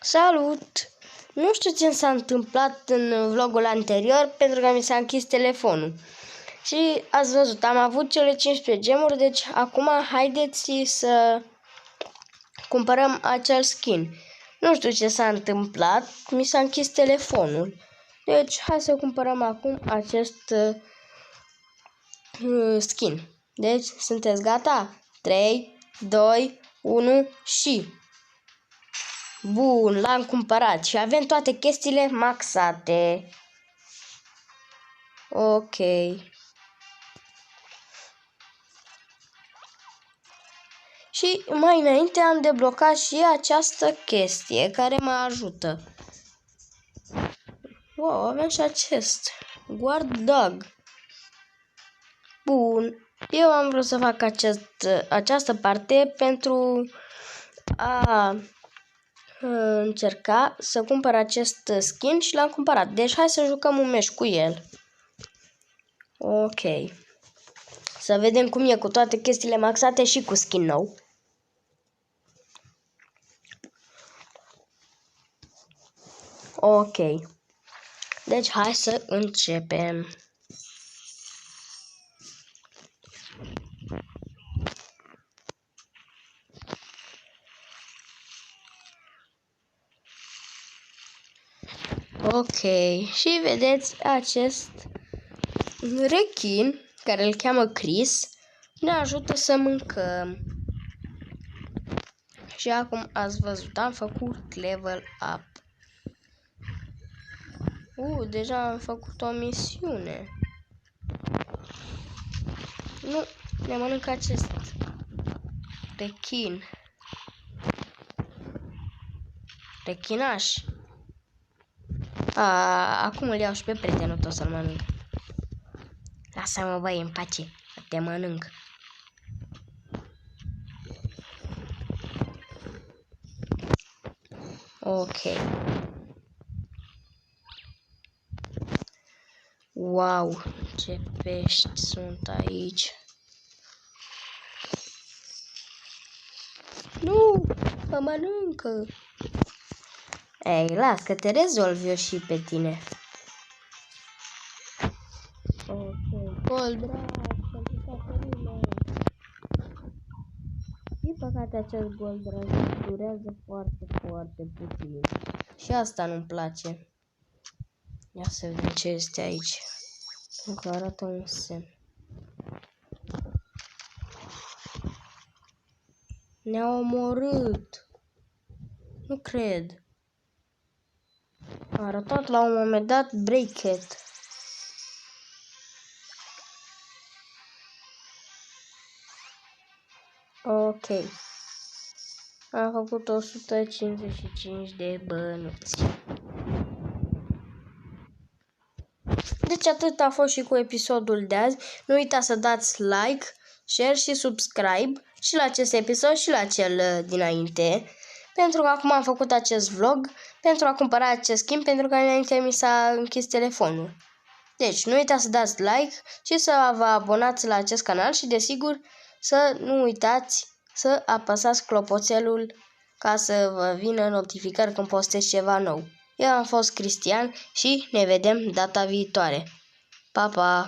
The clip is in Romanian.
Salut! Nu știu ce s-a întâmplat în vlogul anterior pentru că mi s-a închis telefonul. Și ați văzut, am avut cele 15 gemuri, deci acum haideți să cumpărăm acel skin. Nu știu ce s-a întâmplat, mi s-a închis telefonul. Deci hai să cumpărăm acum acest skin. Deci sunteți gata? 3, 2, 1 și... Bun, l-am cumpărat și avem toate chestiile maxate. Ok. Și mai înainte am deblocat și această chestie care mă ajută. Wow, avem și acest Guard Dog. Bun, eu am vrut să fac această parte pentru a încerca să cumpăr acest skin și l-am cumpărat. Deci hai să jucăm un meci cu el. Ok. Să vedem cum e cu toate chestiile maxate și cu skin nou. Ok. Deci hai să începem. Ok. Și vedeți acest rechin care îl cheamă Chris ne ajută să mâncăm. Și acum ați văzut, am făcut level up. Deja am făcut o misiune. Nu, ne mănâncă acest rechin. Rechinaș. Acum îl iau și pe prietenul tău să-l mănânc. Lasă-mă, băi, în pace, te mănânc. Ok. Wow, ce pești sunt aici. Nu, mă mănâncă. Ei, las că te rezolv eu și pe tine. Ok, Goldraș, pentru toată lumea. Din păcate acest Goldraș durează foarte, foarte puțin. Și asta nu-mi place. Ia să vedem ce este aici. Încă arată un semn. Ne-a omorât. Nu cred. A arătat la un moment dat Breaket. Ok. Am făcut 155 de bănuți. Deci atât a fost și cu episodul de azi. Nu uitați să dați like, share și subscribe și la acest episod și la cel dinainte. Pentru că acum am făcut acest vlog pentru a cumpăra acest skin pentru că înainte mi s-a închis telefonul. Deci nu uitați să dați like și să vă abonați la acest canal și desigur să nu uitați să apăsați clopoțelul ca să vă vină notificări când postez ceva nou. Eu am fost Cristian și ne vedem data viitoare. Pa, pa!